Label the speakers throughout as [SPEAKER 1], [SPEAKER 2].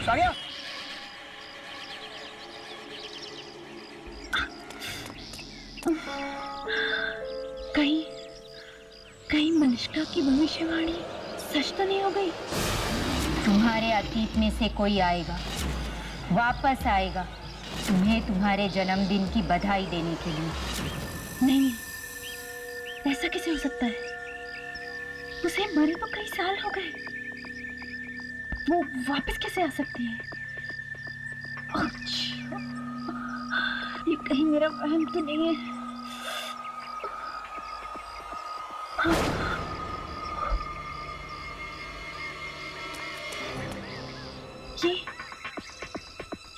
[SPEAKER 1] सानिया।
[SPEAKER 2] कहीं कहीं मनिष्का की भविष्यवाणी सच तो नहीं हो गई?
[SPEAKER 3] तुम्हारे अतीत में से कोई आएगा, वापस आएगा तुम्हें तुम्हारे जन्मदिन की बधाई देने के लिए।
[SPEAKER 2] नहीं, ऐसा कैसे हो सकता है? उसे मरे तो कई साल हो गए, वो वापस कैसे आ सकती है? अच्छा, ये कहीं मेरा वहम तो नहीं है?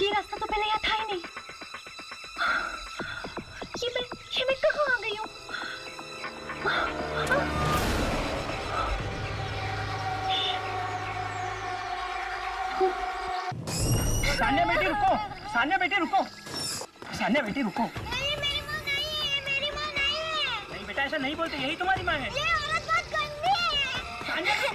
[SPEAKER 2] ये रास्ता तो पहले यहाँ था ही नहीं। ये मैं कहाँ आ गई हूँ?
[SPEAKER 1] सानिया बेटी रुको, सानिया बेटी रुको, सानिया बेटी रुको।
[SPEAKER 4] नहीं, मेरी माँ नहीं है, मेरी माँ नहीं है।
[SPEAKER 1] नहीं बेटा, ऐसा नहीं बोलते, यही तुम्हारी माँ है।
[SPEAKER 4] ये औरत बहुत गंदी है।
[SPEAKER 1] सानिया
[SPEAKER 4] नहीं।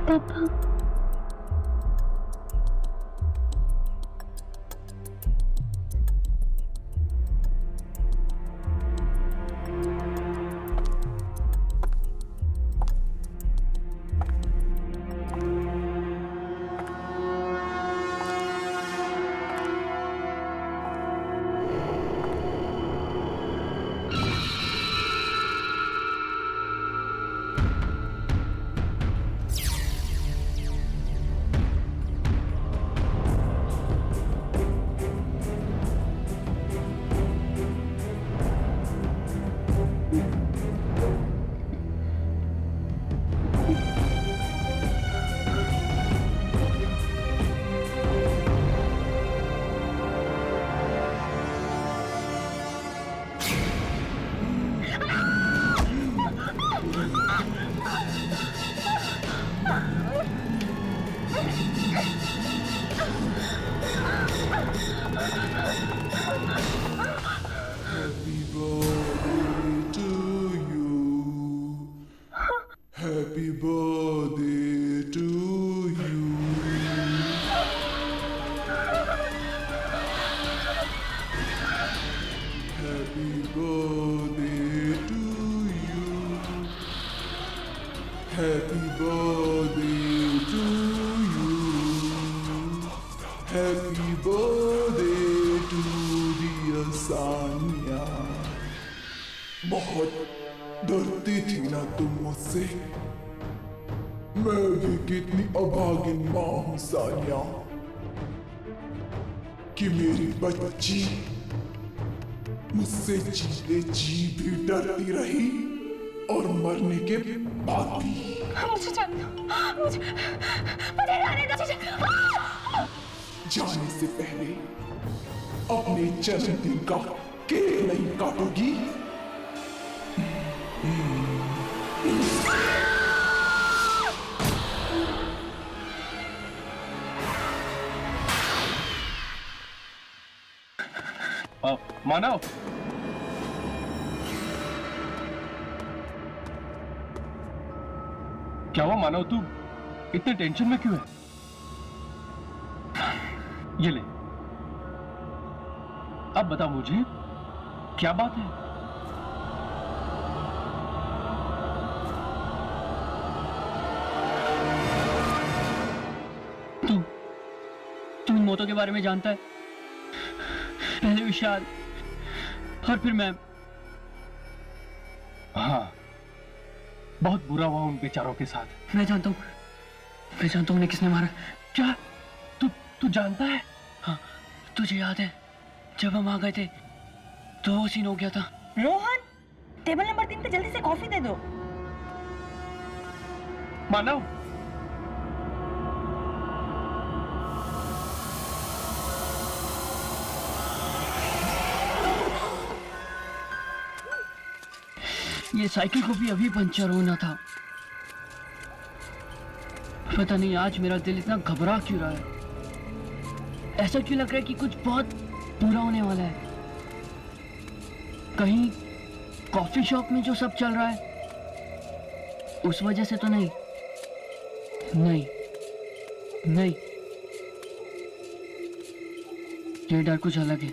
[SPEAKER 2] पापा,
[SPEAKER 5] Happy birthday to you. Happy birthday to you. Happy birthday to you. Happy birthday to you. Happy birthday to dear Sania. बहुत डरती थी ना तुम मुझसे। मैं भी कितनी अभागिन माँ हूँ सानिया, कि मेरी बच्ची मुझसे जीते जी भी डरती रही और मरने के बाद भी।
[SPEAKER 2] मुझे जाने दो, मुझे जाने दो।
[SPEAKER 5] जाने से पहले अपने जन्मदिन का केक नहीं काटोगी?
[SPEAKER 1] मानव, क्या हुआ मानव, तू इतने टेंशन में क्यों है? ये ले, अब बता मुझे क्या बात है?
[SPEAKER 6] तू इन मौतों के बारे में जानता है? पहले विशाल और फिर मैं।
[SPEAKER 1] हाँ, बहुत बुरा हुआ उन बेचारों के साथ।
[SPEAKER 6] मैं जानता हूँ उन्हें किसने मारा।
[SPEAKER 1] क्या तू जानता है?
[SPEAKER 6] हाँ, तुझे याद है जब हम आ गए थे तो वो सीन हो गया था।
[SPEAKER 2] रोहन, टेबल नंबर 3 पे जल्दी से कॉफी दे दो।
[SPEAKER 1] मानव,
[SPEAKER 6] ये साइकिल को भी अभी पंचर होना था। पता नहीं आज मेरा दिल इतना घबरा क्यों रहा है। ऐसा क्यों लग रहा है कि कुछ बहुत बुरा होने वाला है। कहीं कॉफी शॉप में जो सब चल रहा है उस वजह से तो नहीं। ये डर कुछ अलग है।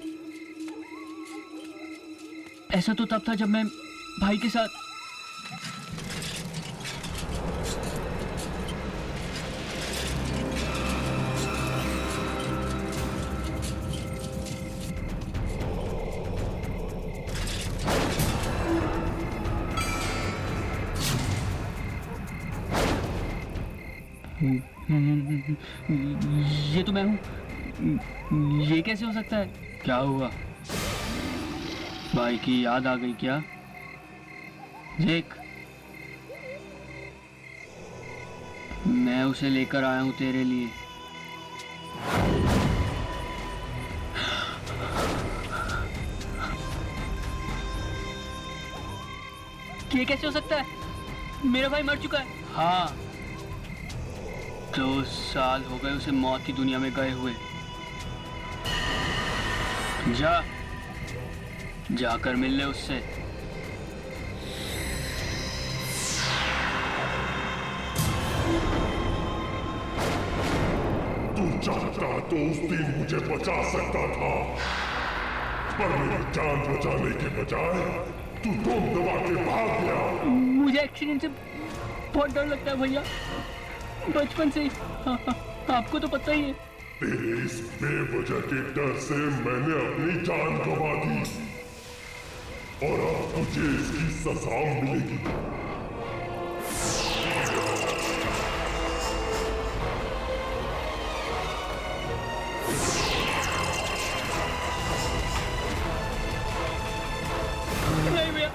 [SPEAKER 6] ऐसा तो तब था जब मैं भाई के साथ ये तो मैं हूं। ये कैसे हो सकता है? क्या हुआ? भाई की याद आ गई क्या? देख, मैं उसे लेकर आया हूं तेरे लिए। ये कैसे हो सकता है? मेरा भाई मर चुका है। हाँ, 2 साल हो गए उसे मौत की दुनिया में गए हुए। जाकर मिल ले उससे।
[SPEAKER 5] तू चाहता तो उस दिन मुझे बचा सकता था, पर मेरी जान बचाने के बजाय तू दम दबा के भाग गया।
[SPEAKER 6] मुझे एक्सीडेंट से बहुत डर लगता है भैया, बचपन से ही। आपको तो पता ही है।
[SPEAKER 5] तेरे इस बेवजह के डर से मैंने अपनी जान गंवा दी और अब तुझे इसकी सजा मिलेगी।
[SPEAKER 6] नहीं भैया।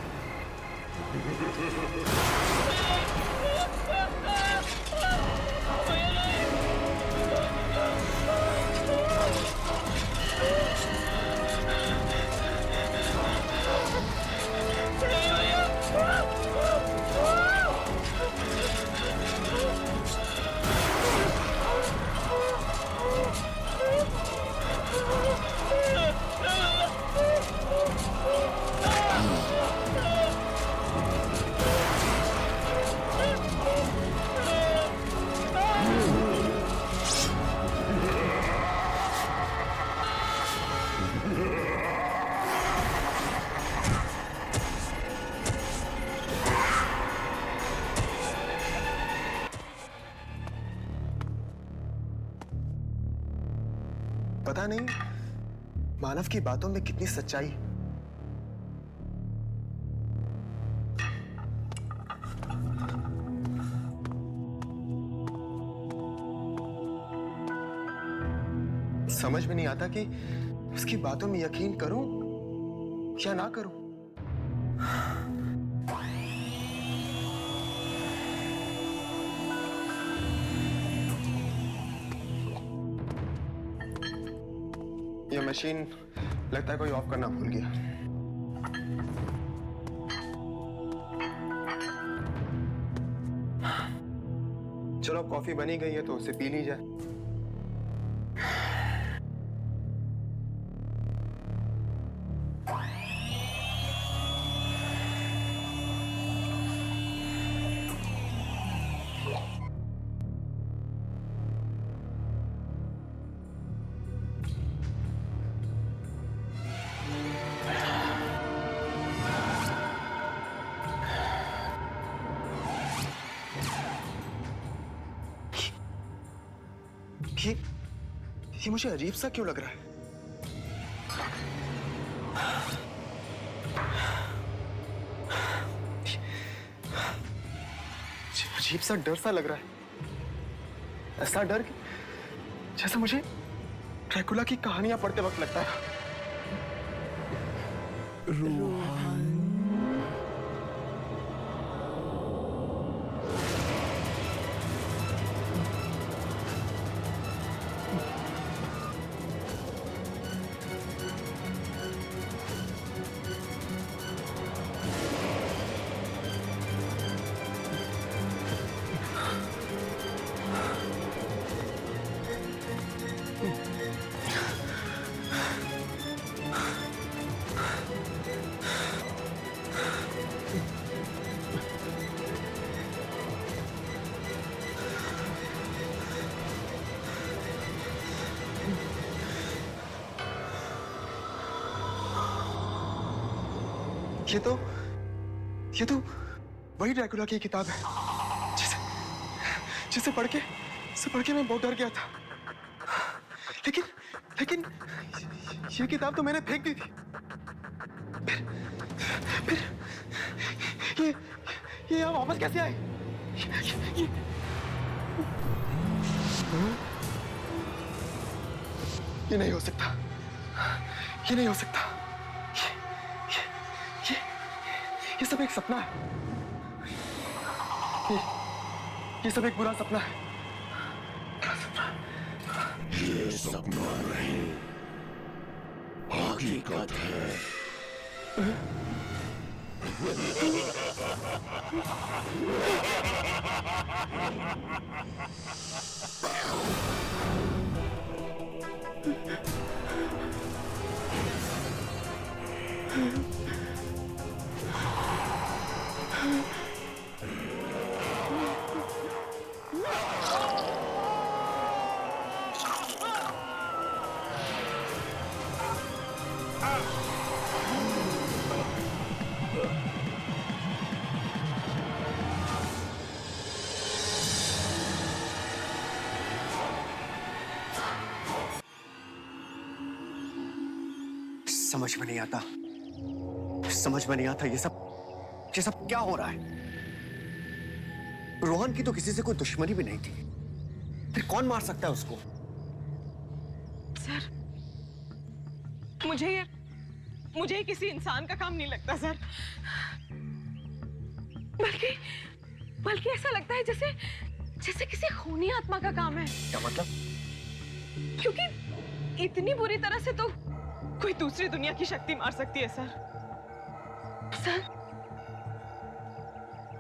[SPEAKER 7] पता नहीं मानव की बातों में कितनी सच्चाई। समझ में नहीं आता कि उसकी बातों में यकीन करूं या ना करूं। ये मशीन लगता है कोई ऑफ करना भूल गया। चलो कॉफी बनी गई है तो उसे पी ली जाए। ये मुझे अजीब सा क्यों लग रहा है? अजीब सा डर सा लग रहा है। ऐसा डर कि जैसे मुझे ड्रैकुला की कहानियां पढ़ते वक्त लगता है। ये तो वही ड्रैकुला की किताब है जिसे पढ़ के मैं बहुत डर गया था। लेकिन ये किताब तो मैंने फेंक दी थी। फिर ये यहाँ वापस कैसे आई? ये नहीं हो सकता। ये नहीं हो सकता। ये सब एक सपना है। ये सब एक बुरा सपना है।
[SPEAKER 5] ये सपना नहीं, हकीकत है।
[SPEAKER 7] समझ में नहीं आता ये सब क्या हो रहा है? रोहन की तो किसी से कोई दुश्मनी भी नहीं थी, फिर कौन मार सकता है उसको?
[SPEAKER 8] सर, मुझे किसी इंसान का काम नहीं लगता सर। बल्कि ऐसा लगता है जैसे किसी खूनी आत्मा का काम है।
[SPEAKER 7] क्या मतलब?
[SPEAKER 8] क्योंकि इतनी बुरी तरह से तो कोई दूसरी दुनिया की शक्ति मार सकती है सर।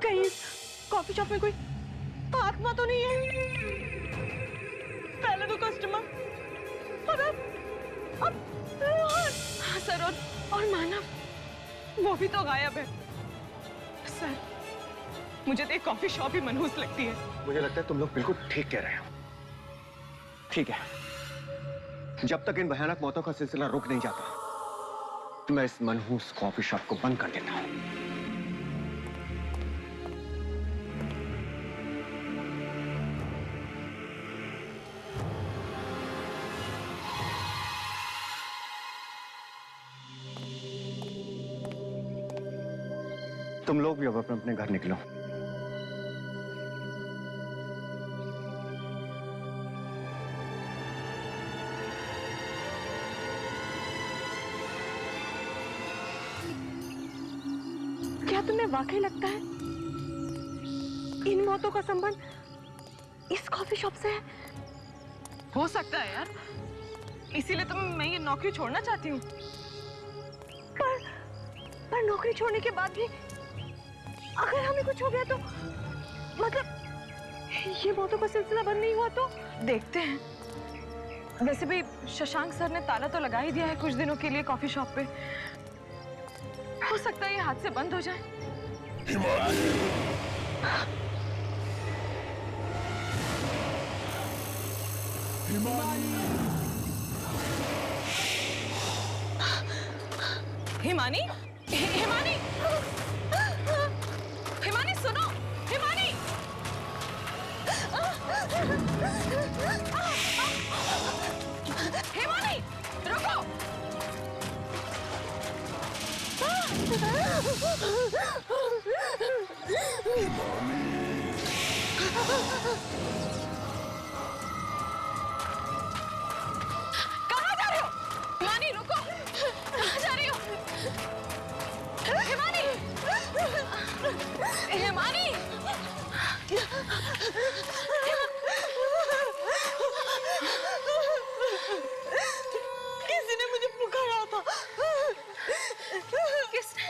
[SPEAKER 8] कहीं कॉफी शॉप में कोई आत्मा तो नहीं है? पहले तो कस्टमर और अब हाँ सर, और मानव वो भी तो गायब है सर। मुझे तो एक कॉफी शॉप ही मनहूस लगती है।
[SPEAKER 7] मुझे लगता है तुम लोग बिल्कुल ठीक कह रहे हो। ठीक है, जब तक इन भयानक मौतों का सिलसिला रुक नहीं जाता, मैं इस मनहूस कॉफी शॉप को बंद कर देता हूं। तुम लोग भी अब अपने घर निकलो।
[SPEAKER 8] क्या तुम्हें वाकई लगता है इन मौतों का संबंध इस कॉफी शॉप से है? हो सकता है यार, इसीलिए तो मैं ये नौकरी छोड़ना चाहती हूँ। पर नौकरी छोड़ने के बाद भी अगर हमें कुछ हो गया तो, मतलब ये मौतों का सिलसिला बंद नहीं हुआ तो देखते हैं। वैसे भी शशांक सर ने ताला तो लगा ही दिया है कुछ दिनों के लिए कॉफी शॉप पे। हो सकता है ये हाथ से बंद हो जाए। हिमानी, हिमानी, हिमानी सुनो, हिमानी। कहाँ जा रहे हो? हिमानी रुको, कहाँ जा रही हो? हिमानी, हिमानी, किसी ने मुझे पुकारा था। किसने?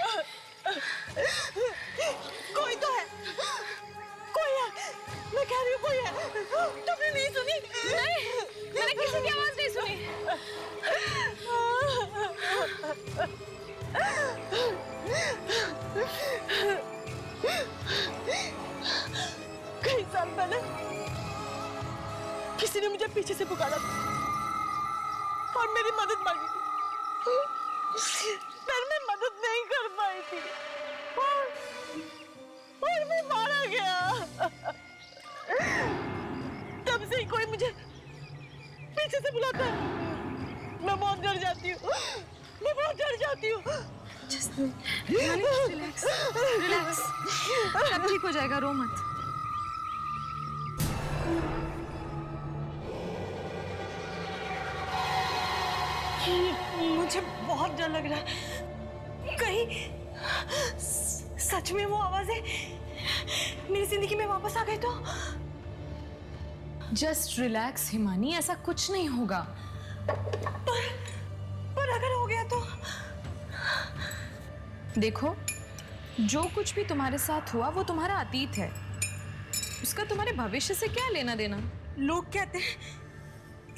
[SPEAKER 8] कोई तो है, कोई है, मैं कह रही हूँ कोई है। तुमने नहीं सुनी? नहीं, मैंने किसी की आवाज नहीं सुनी। कई साल पहले किसी ने मुझे पीछे से पुकारा था और मेरी मदद मांगी थी, पर मैं मदद नहीं कर पाई थी और मैं मारा गया। तब से ही कोई मुझे पीछे से बुलाता है, मैं बहुत डर जाती हूँ, मैं बहुत डर जाती हूँ। रिलैक्स, रिलैक्स, सब ठीक हो जाएगा, रो मत। मुझे बहुत डर लग रहा है, कहीं सच में वो आवाजें मेरी जिंदगी में वापस आ गई तो।
[SPEAKER 9] जस्ट रिलैक्स हिमानी, ऐसा कुछ नहीं होगा।
[SPEAKER 8] पर अगर हो गया तो?
[SPEAKER 9] देखो, जो कुछ भी तुम्हारे साथ हुआ वो तुम्हारा अतीत है, उसका तुम्हारे भविष्य से क्या लेना देना।
[SPEAKER 8] लोग कहते हैं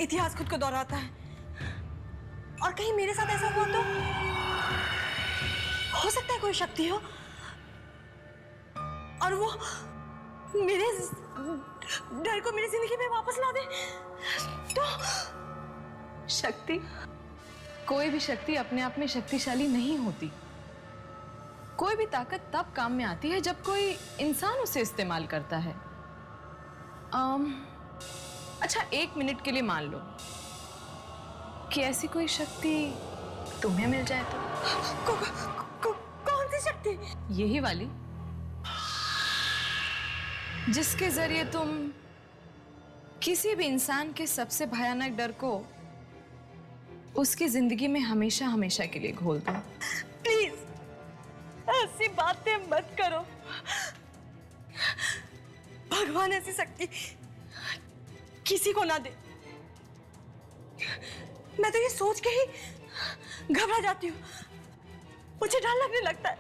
[SPEAKER 8] इतिहास खुद को दोहराता है, और कहीं मेरे साथ ऐसा हुआ तो? हो सकता है कोई शक्ति हो और वो मेरे डर को मेरी जिंदगी में वापस ला दे तो?
[SPEAKER 9] शक्ति? कोई भी शक्ति अपने आप में शक्तिशाली नहीं होती। कोई भी ताकत तब काम में आती है जब कोई इंसान उसे इस्तेमाल करता है। अच्छा, 1 मिनट के लिए मान लो कि ऐसी कोई शक्ति तुम्हें मिल जाए तो?
[SPEAKER 8] कौन सी शक्ति?
[SPEAKER 9] यही वाली, जिसके जरिए तुम किसी भी इंसान के सबसे भयानक डर को उसकी जिंदगी में हमेशा हमेशा के लिए घोल दो।
[SPEAKER 8] प्लीज ऐसी बातें मत करो। भगवान ऐसी शक्ति किसी को ना दे। मैं तो ये सोच के ही घबरा जाती हूँ, मुझे डर लगने लगता है।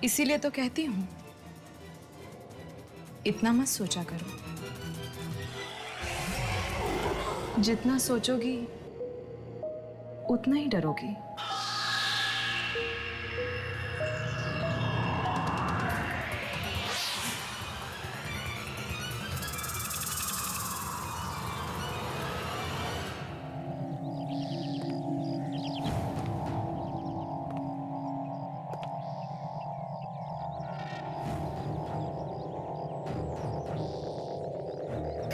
[SPEAKER 9] इसीलिए तो कहती हूँ, इतना मत सोचा करो। जितना सोचोगी उतना ही डरोगी।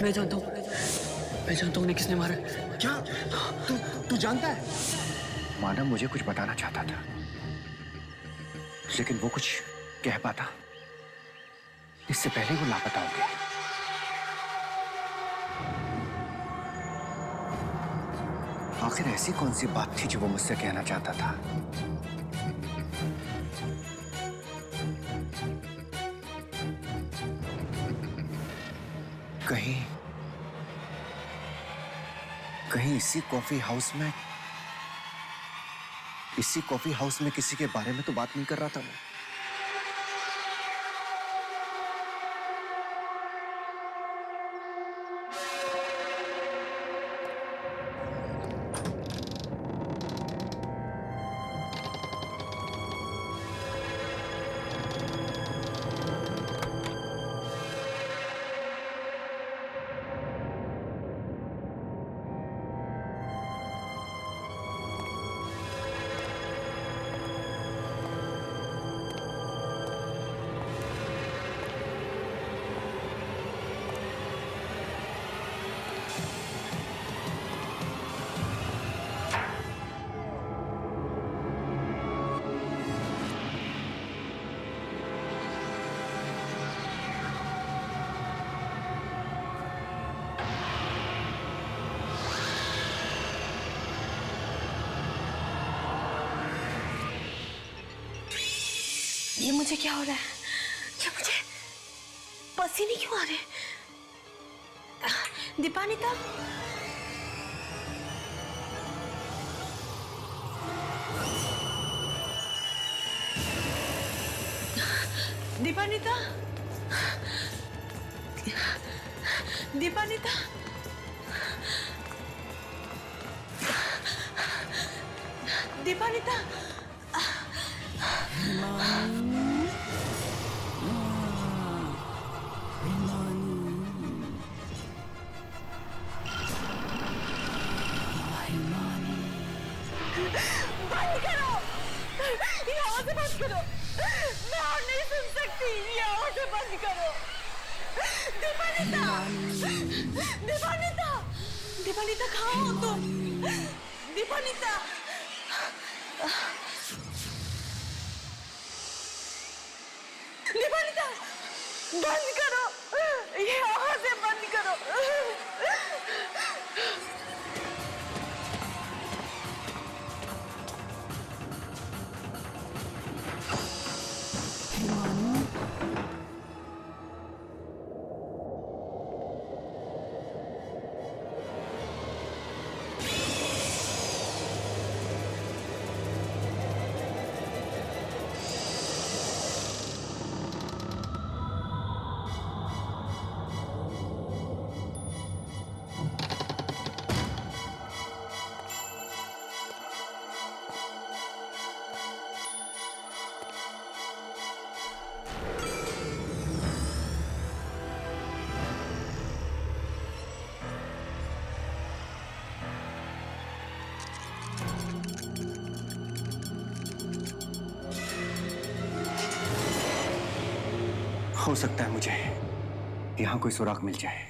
[SPEAKER 6] मैं जानता हूँ उन्हें किसने मारा।
[SPEAKER 7] क्या तू जानता है? मानव मुझे कुछ बताना चाहता था, लेकिन वो कुछ कह पाता इससे पहले वो लापता हो गया। आखिर ऐसी कौन सी बात थी जो वो मुझसे कहना चाहता था? कहीं इसी कॉफी हाउस में किसी के बारे में तो बात नहीं कर रहा था वो?
[SPEAKER 8] ये मुझे क्या हो रहा है? ये मुझे पसीने क्यों आ रहे? दीपानिता, दीपानिता, दीपानिता, दीपानिता, बंद करो, ये आवाज़ें बंद करो, मैं और नहीं सुन सकती, ये आवाज़ें बंद करो। दीपानिता, दीपानिता, दीपानिता कहाँ हो तुम? दीपानिता, दीपानिता, बंद करो, ये आवाज़ें बंद करो।
[SPEAKER 7] हो सकता है मुझे यहाँ कोई सुराग मिल जाए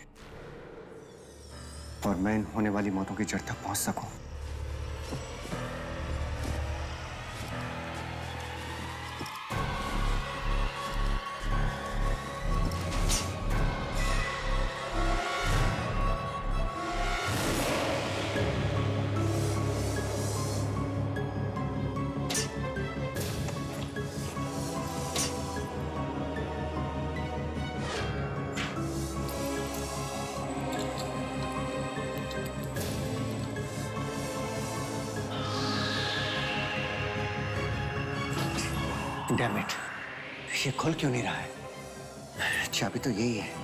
[SPEAKER 7] और मैं इन होने वाली मौतों की जड़ तक पहुंच सकूं। Damn it, ये खुल क्यों नहीं रहा है? चाबी तो यही है।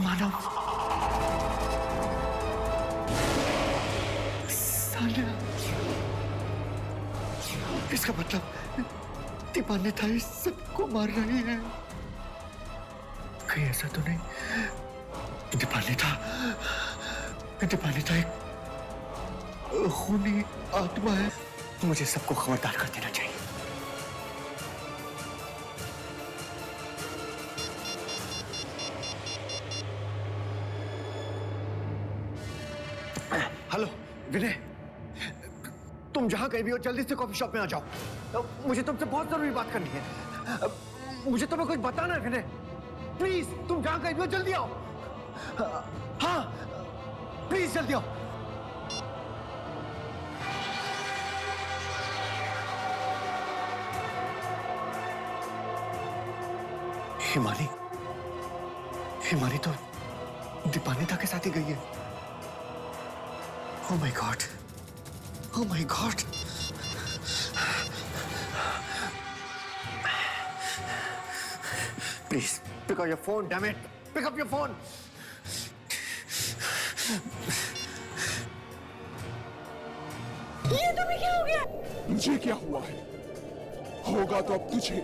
[SPEAKER 7] मानव, सान्या, इसका मतलब दीपानिता इस सबको मार रही है। कहीं ऐसा तो नहीं? दीपानिता एक खूनी आत्मा है। मुझे सबको खबरदार कर देना चाहिए। हेलो विनय, तुम जहां कहीं भी हो जल्दी से कॉफी शॉप में आ जाओ। मुझे तुमसे बहुत जरूरी बात करनी है। मुझे तुम्हें कुछ बताना है विनय। प्लीज तुम जहां कहीं भी हो जल्दी आओ। हाँ प्लीज जल्दी आओ। हिमानी तो दीपानिता के साथ ही गई है। Oh my God! Oh my God! Please pick up your phone, damn it! Pick up your phone!
[SPEAKER 8] ये तुम्हें क्या हो गया?
[SPEAKER 5] मुझे क्या हुआ है? होगा तो अब तुझे।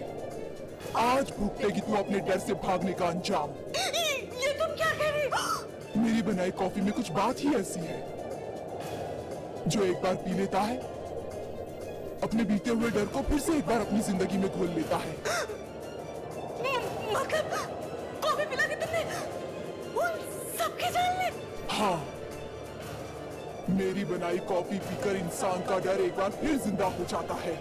[SPEAKER 5] आज भुगतेगी तू अपने डर से भागने का अंजाम।
[SPEAKER 8] ये तुम क्या कह रही हो?
[SPEAKER 5] मेरी बनाई कॉफी में कुछ बात ही ऐसी है, जो एक बार पी लेता है अपने बीते हुए डर को फिर से एक बार अपनी जिंदगी में घोल लेता है।
[SPEAKER 8] मतलब कॉफी पिला के तुमने उन सबकी जान ली?
[SPEAKER 5] हाँ, मेरी बनाई कॉफी पीकर इंसान का डर एक बार फिर जिंदा हो जाता है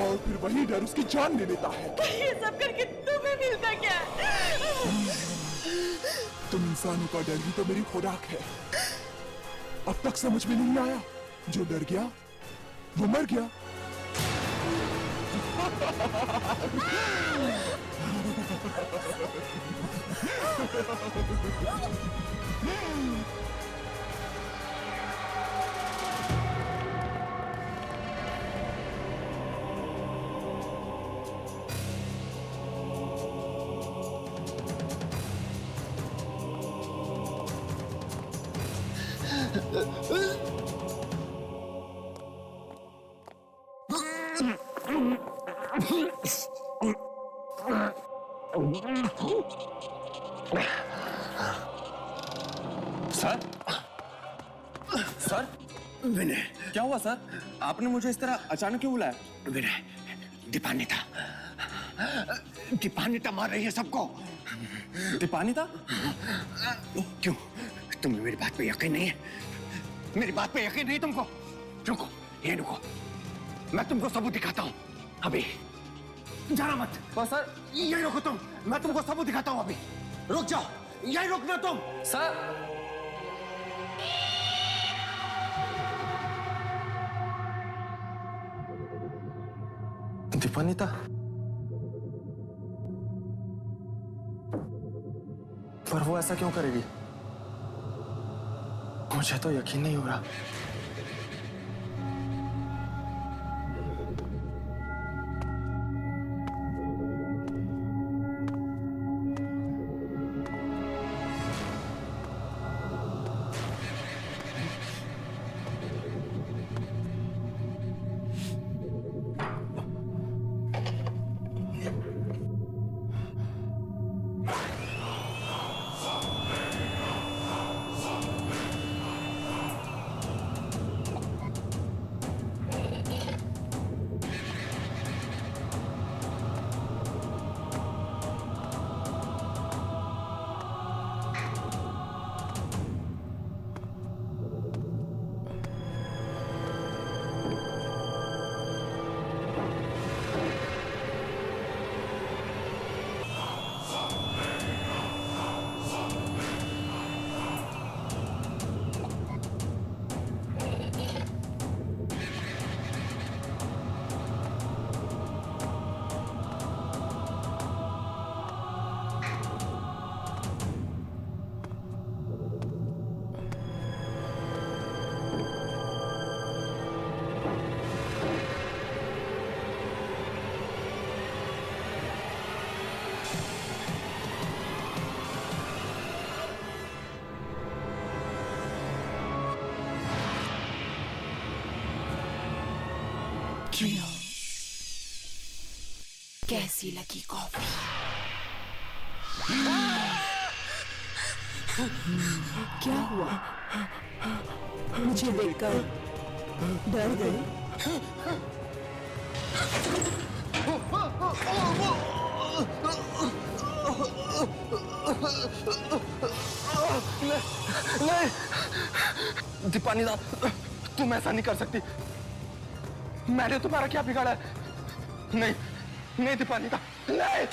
[SPEAKER 5] और फिर वही डर उसकी जान ले लेता है।
[SPEAKER 8] ये सब करके तुम्हें मिलता क्या?
[SPEAKER 5] तुम इंसानों का डर ही तो मेरी खुराक है। अब तक समझ में नहीं आया, जो डर गया वो मर गया।
[SPEAKER 1] सर, सर,
[SPEAKER 7] विनय,
[SPEAKER 1] क्या हुआ सर? आपने मुझे इस तरह अचानक क्यों बुलाया?
[SPEAKER 7] विनय, दीपानिता मार रही है सबको।
[SPEAKER 1] दीपानिता?
[SPEAKER 7] क्यों, तुम्हें मेरी बात पे यकीन नहीं है? मेरी बात पे यकीन नहीं तुमको? रुको, ये रुको, मैं तुमको सबूत दिखाता हूँ अभी। जाना मत।
[SPEAKER 1] पर सर,
[SPEAKER 7] यही रुको तुम, मैं तुमको सबूत दिखाता हूँ अभी। रुक जाओ, यही रुकना तुम।
[SPEAKER 1] सर, दीपानिता? पर वो ऐसा क्यों करेगी? मुझे तो यकीन नहीं हो रहा।
[SPEAKER 8] कैसी लगी कॉफी? क्या हुआ? मुझे देखकर डर गई?
[SPEAKER 1] नहीं, दीपानिता, तुम ऐसा नहीं कर सकती। मैंने तुम्हारा क्या बिगाड़ा है? नहीं, नहीं दीपानिता, नहीं।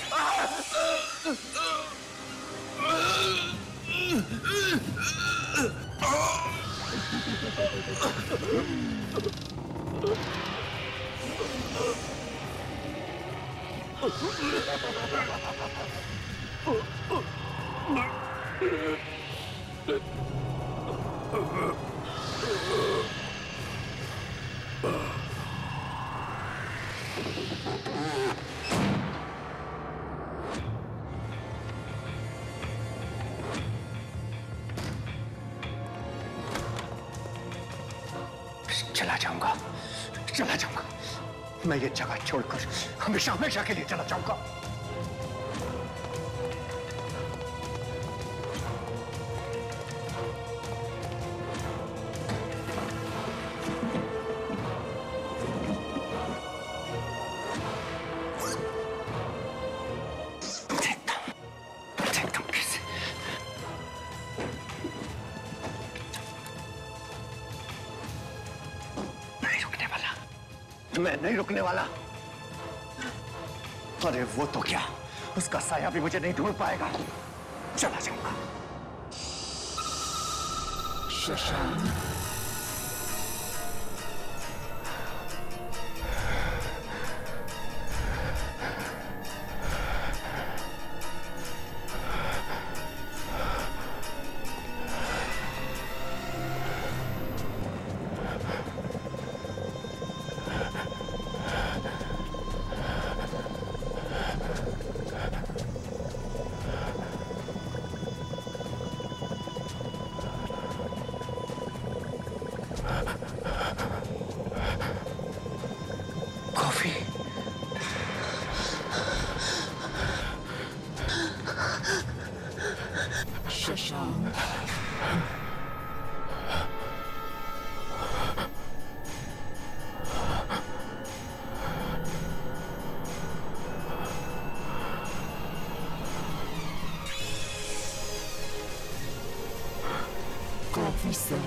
[SPEAKER 7] चला जाऊंगा, मैं ये जगह छोड़कर हमेशा हमेशा के लिए चला जाऊंगा। मैं नहीं रुकने वाला। अरे वो तो क्या, उसका साया भी मुझे नहीं ढूंढ पाएगा। चला जाऊंगा।
[SPEAKER 5] शशांक,
[SPEAKER 7] कॉफी।
[SPEAKER 5] शशांक,
[SPEAKER 3] ऑफिसर